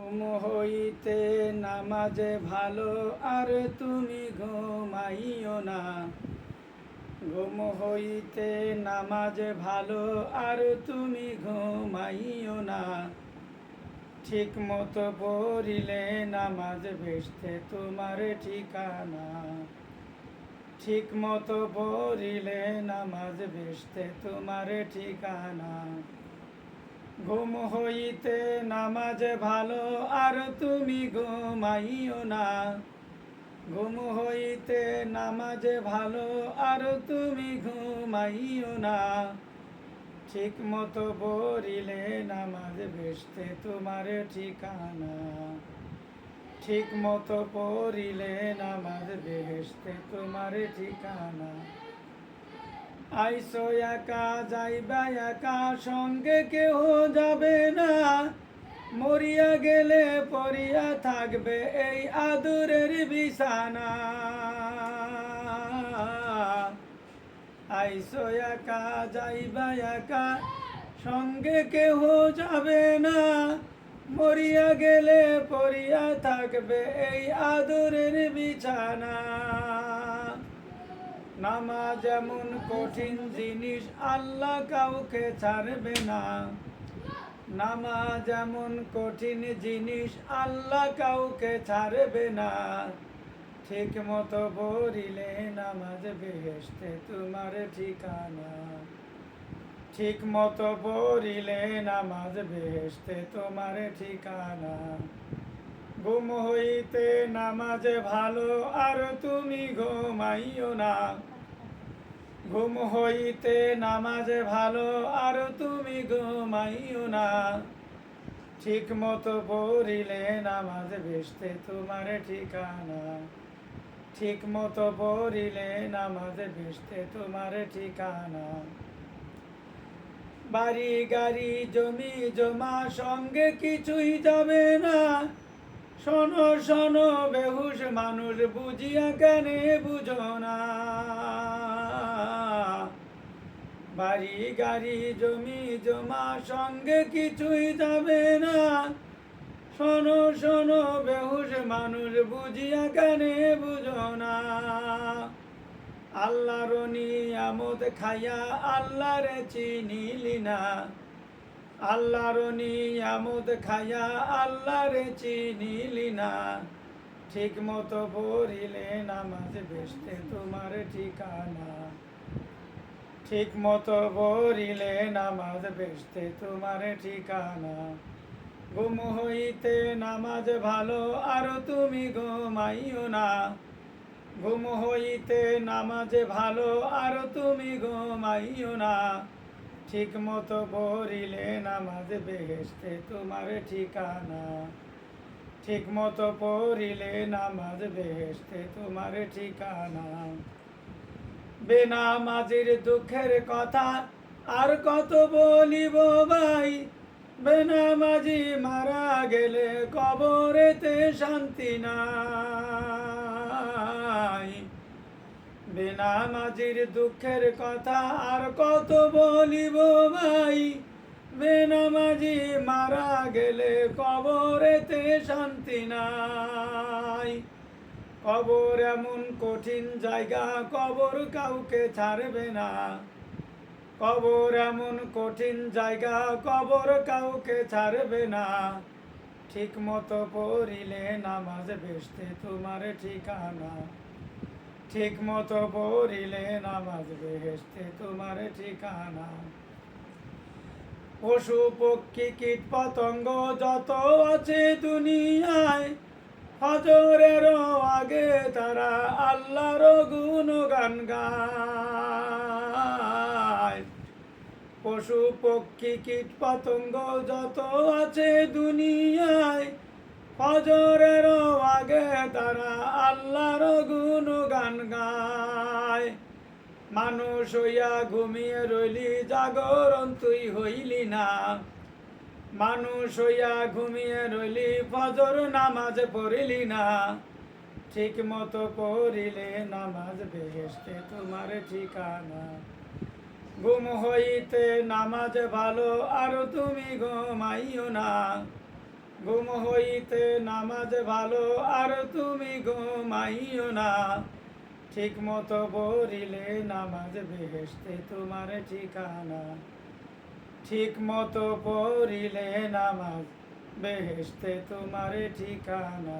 ঘুম হইতে নামাজে ভালো আর তুমি ঘুমাইও না। ঘুম হইতে নামাজে ভালো আর তুমি ঘুমাইও না। ঠিক মতো পড়িলে নামাজ ভেস্তে তোমার ঠিকানা। ঠিক মতো পড়িলে নামাজ ভেস্তে তোমার ঠিকানা। ঘুম হইতে নামাজে ভালো আর তুমি ঘুমাইও না। ঘুম হইতে নামাজে ভালো আর তুমি ঘুমাইও না। ঠিক মতো পড়িলে নামাজ ভেস্তে তোমার ঠিকানা। ঠিক মতো পড়িলে নামাজ ভেস্তে তোমার ঠিকানা। আইসো একা যাইবা একা, সঙ্গে কেহ যাবে না। মরিয়া গেলে পড়িয়া থাকবে এই আদুরের বিছানা। আইসো একা যাইবা একা, সঙ্গে কেহ যাবে না। মরিয়া গেলে পড়িয়া থাকবে এই আদুরের বিছানা। নামাজ এমন কঠিন জিনিস, আল্লাহ কাউকে ছাড়বে না। নামাজ এমন কঠিন জিনিস, আল্লাহ কাউকে ছাড়বে না। ঠিক মতো পড়িলে নামাজ বেহেশতে তোমার ঠিকানা। ঠিক মতো পড়িলে নামাজ বেহেশতে তোমার ঠিকানা। ঘুম হইতে নামাজে ভালো আর তুমি ঘুমাইও না। ঘুম হইতে নামাজে ভালো আর তুমি ঘুমাইও না। ঠিক মতো পড়িলে নামাজ ভেস্তে তোমার ঠিকানা। ঠিক মতো পড়িলে নামাজ ভেস্তে তোমার ঠিকানা। বাড়ি গাড়ি জমি জমা সঙ্গে কিছুই যাবে না। শোনো শোনো বেহুশ মানুষ, বুঝিয়া কেনে বুঝো না। বাড়ি গাড়ি জমি জমা সঙ্গে কিছুই যাবে না। শোনো শোনো বেহুশ মানুষ, বুঝিয়া কেনে বুঝো না। আল্লাহর নিয়ামত খাইয়া আল্লাহরে চিনিলি না। আল্লাহর নিয়ামত খাইয়া আল্লাহরে চিনিলি না। ঠিক মতো পড়িলে নামাজ ভেস্তে তোমার ঠিকানা। ঠিক মতো পড়িলে নামাজ ভেস্তে তোমার ঠিকানা। ঘুম হইতে নামাজ ভালো আর তুমি ঘুমাইও না। ঘুম হইতে নামাজে ভালো আর তুমি ঘুমাইও না। ঠিক মতো পড়িলে নামাজ বেহেশতে তোমার ঠিকানা। ঠিক মতো পড়িলে নামাজ বেহেশতে তোমার ঠিকানা। বেনামাজির দুঃখের কথা আর কত বলিব ভাই। বেনামাজি মারা গেলে কবরেতে শান্তি নাই। বেনামাজির দুঃখের কথা আর কত বলিব ভাই। বেনামাজি মারা গেলে কবরেতে শান্তি নাই। কবর এমন কঠিন জায়গা, কবর কাউকে ছাড়বে না। কবর এমন কঠিন জায়গা, কবর কাউকে ছাড়বে না। ঠিক মতো পড়িলে নামাজ ভেস্তে তোমার ঠিকানা। ঠিক মতো পড়িলে নামাজ ভেস্তে তোমার ঠিকানা। পশু পক্ষী কীট পতঙ্গ যত আছে দুনিয়ায়, ফজরেরও আগে তারা আল্লাহর গুণগান গায়। পশু পক্ষী কীট পতঙ্গ যত আছে দুনিয়ায়, ফজরেরও আগে তারা আল্লাহর গুণগান গায়। মানুষ হইয়া ঘুমিয়ে রইলি, জাগরণ তুই হইলি না। মানুষ হইয়া ঘুমিয়ে রইলি, ফজর নামাজ পড়িলি না। ঠিক মতো পড়িলে নামাজ বেহেশতে তোমার ঠিকানা। ঘুম হইতে নামাজ ভালো আর তুমি ঘুমাইও না। ঘুম হইতে নামাজ ভালো আর তুমি ঘুমাইও না, ঠিক মতো পড়িলে নামাজ বেহেশতে তোমার ঠিকানা, ঠিক মতো পড়িলে নামাজ বেহেশতে তোমার ঠিকানা।